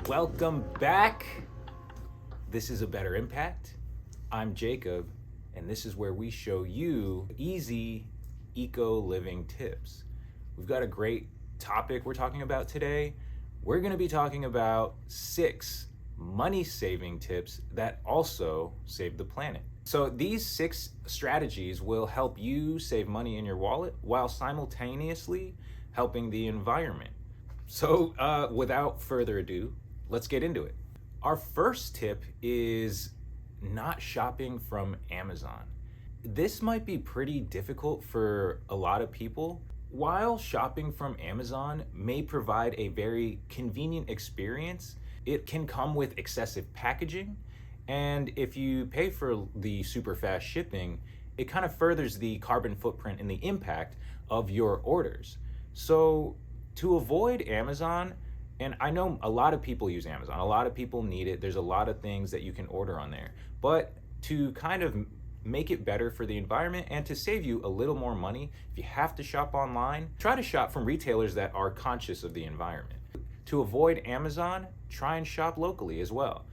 Welcome back. This is A Better Impact. I'm Jacob, and this is where we show you easy eco living tips. We've got a great topic we're talking about today. We're going to be talking about 6 money saving tips that also save the planet. So these 6 strategies will help you save money in your wallet while simultaneously helping the environment. So without further ado, let's get into it. Our first tip is not shopping from Amazon. This might be pretty difficult for a lot of people. While shopping from Amazon may provide a very convenient experience, it can come with excessive packaging. And if you pay for the super fast shipping, it kind of furthers the carbon footprint and the impact of your orders. So to avoid Amazon, and I know a lot of people use Amazon, a lot of people need it. There's a lot of things that you can order on there. But to kind of make it better for the environment and to save you a little more money, if you have to shop online, try to shop from retailers that are conscious of the environment. To avoid Amazon, try and shop locally as well.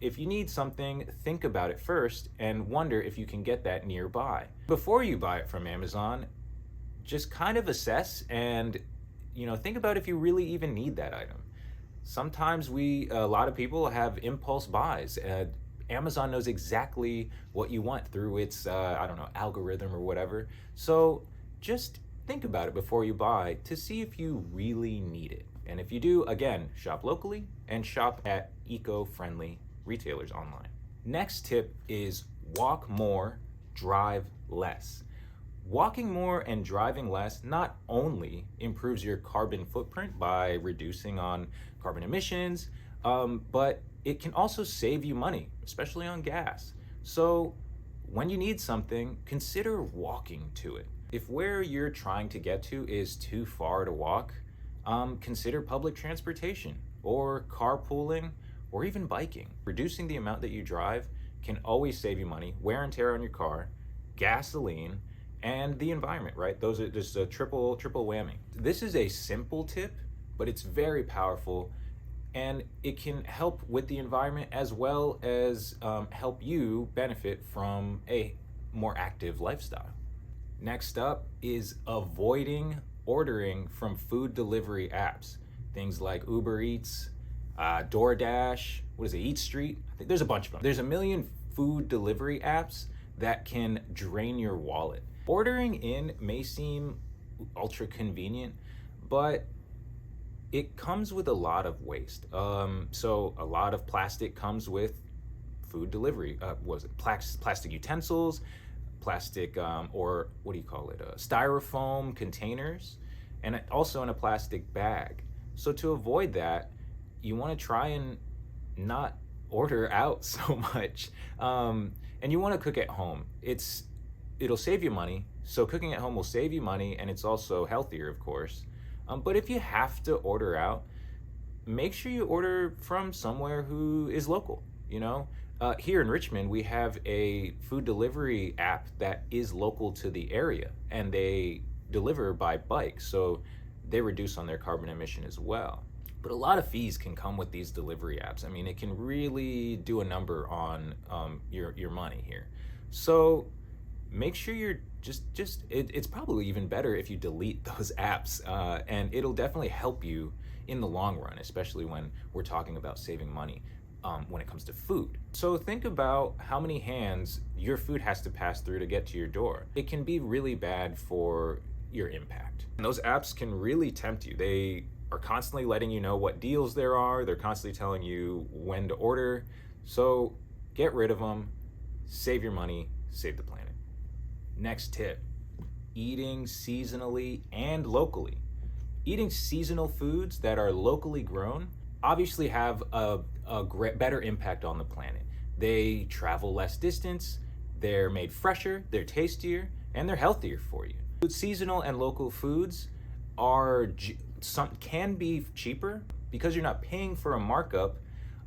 If you need something, think about it first and wonder if you can get that nearby. Before you buy it from Amazon, just kind of assess and think about if you really even need that item. Sometimes a lot of people have impulse buys. Amazon knows exactly what you want through its, algorithm or whatever. So just think about it before you buy to see if you really need it. And if you do, again, shop locally and shop at eco-friendly retailers online. Next tip is walk more, drive less. Walking more and driving less not only improves your carbon footprint by reducing on carbon emissions, but it can also save you money, especially on gas. So when you need something, consider walking to it. If where you're trying to get to is too far to walk, consider public transportation or carpooling or even biking. Reducing the amount that you drive can always save you money, wear and tear on your car, gasoline, and the environment, right? Those are just a triple whammy. This is a simple tip, but it's very powerful, and it can help with the environment as well as help you benefit from a more active lifestyle. Next up is avoiding ordering from food delivery apps. Things like Uber Eats, DoorDash, Eat Street? I think there's a bunch of them. There's a million food delivery apps that can drain your wallet. Ordering in may seem ultra convenient, but it comes with a lot of waste. So a lot of plastic comes with food delivery. Plastic utensils, plastic, styrofoam containers, and also in a plastic bag. So to avoid that, you want to try and not order out so much. And you want to cook at home. It'll save you money. So cooking at home will save you money, and it's also healthier, of course. But if you have to order out, make sure you order from somewhere who is local. Here in Richmond, we have a food delivery app that is local to the area, and they deliver by bike, so they reduce on their carbon emission as well. But a lot of fees can come with these delivery apps. I mean, it can really do a number on your money here. So make sure you're it's probably even better if you delete those apps, and it'll definitely help you in the long run, especially when we're talking about saving money when it comes to food. So think about how many hands your food has to pass through to get to your door. It can be really bad for your impact. And those apps can really tempt you. They are constantly letting you know what deals there are. They're constantly telling you when to order. So get rid of them, save your money, save the planet. Next tip, eating seasonally and locally. Eating seasonal foods that are locally grown obviously have a better impact on the planet. They travel less distance, they're made fresher, they're tastier, and they're healthier for you. Seasonal and local foods can be cheaper because you're not paying for a markup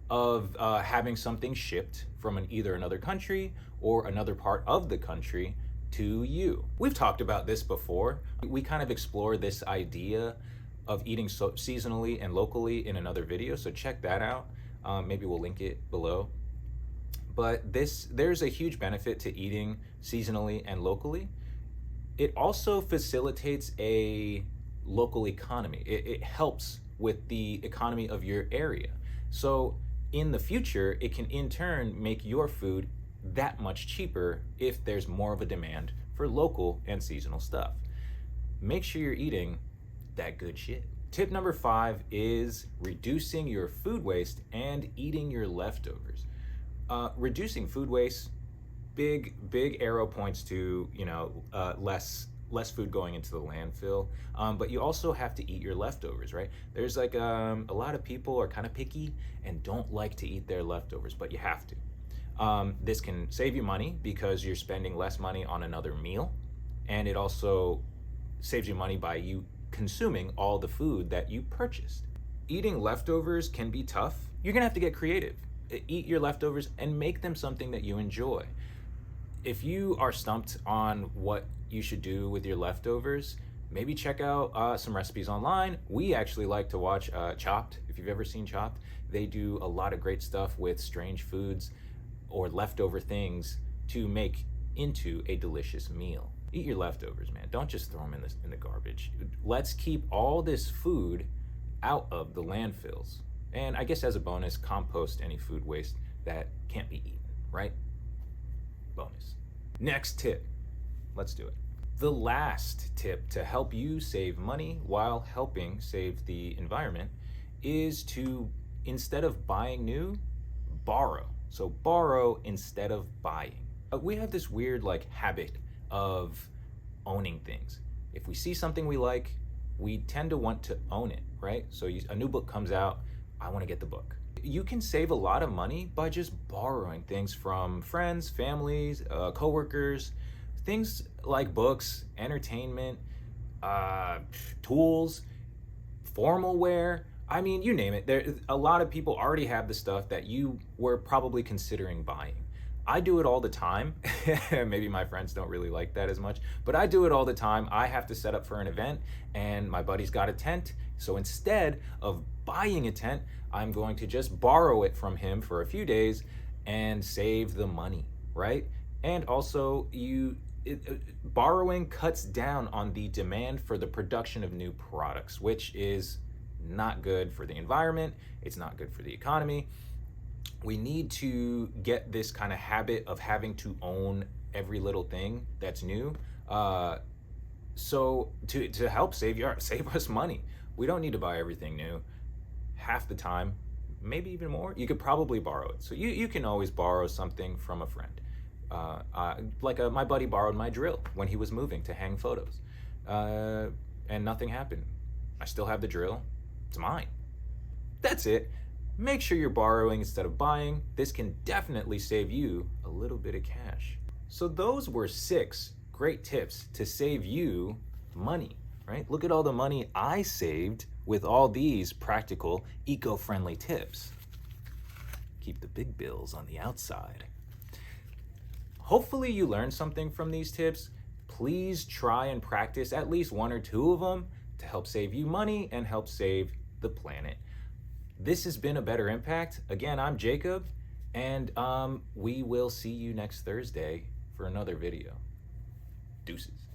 of having something shipped from either another country or another part of the country to you. We've talked about this before. We kind of explore this idea of eating seasonally and locally in another video, so check that out. Maybe we'll link it below. But there's a huge benefit to eating seasonally and locally. It also facilitates a local economy. It helps with the economy of your area. So in the future, it can in turn make your food that much cheaper if there's more of a demand for local and seasonal stuff. Make sure you're eating that good shit. Tip number 5 is reducing your food waste and eating your leftovers. Reducing food waste, big arrow points to, less food going into the landfill, but you also have to eat your leftovers, right? There's like a lot of people are kind of picky and don't like to eat their leftovers, but you have to. This can save you money because you're spending less money on another meal, and it also saves you money by you consuming all the food that you purchased. Eating leftovers can be tough. You're gonna have to get creative. Eat your leftovers and make them something that you enjoy. If you are stumped on what you should do with your leftovers, maybe check out some recipes online. We actually like to watch Chopped. If you've ever seen Chopped, they do a lot of great stuff with strange foods or leftover things to make into a delicious meal. Eat your leftovers, man. Don't just throw them in the garbage. Let's keep all this food out of the landfills. And I guess as a bonus, compost any food waste that can't be eaten, right? Bonus. Next tip. Let's do it. The last tip to help you save money while helping save the environment is to, instead of buying new, borrow. So borrow instead of buying. We have this weird habit of owning things. If we see something we like, we tend to want to own it, right? So a new book comes out, I want to get the book. You can save a lot of money by just borrowing things from friends, families, coworkers, things like books, entertainment, tools, formal wear. I mean, you name it. A lot of people already have the stuff that you were probably considering buying. I do it all the time. Maybe my friends don't really like that as much, but I do it all the time. I have to set up for an event and my buddy's got a tent. So instead of buying a tent, I'm going to just borrow it from him for a few days and save the money, right? And also borrowing cuts down on the demand for the production of new products, which is not good for the environment. It's not good for the economy. We need to get this kind of habit of having to own every little thing that's new. So to help save us money, we don't need to buy everything new. Half the time, maybe even more, you could probably borrow it. So you can always borrow something from a friend. My buddy borrowed my drill when he was moving to hang photos, and nothing happened. I still have the drill. It's mine. That's it. Make sure you're borrowing instead of buying. This can definitely save you a little bit of cash. So those were 6 great tips to save you money, right? Look at all the money I saved with all these practical, eco-friendly tips. Keep the big bills on the outside. Hopefully you learned something from these tips. Please try and practice at least 1 or 2 of them to help save you money and help save the planet. This has been A Better Impact. Again, I'm Jacob, and we will see you next Thursday for another video. Deuces.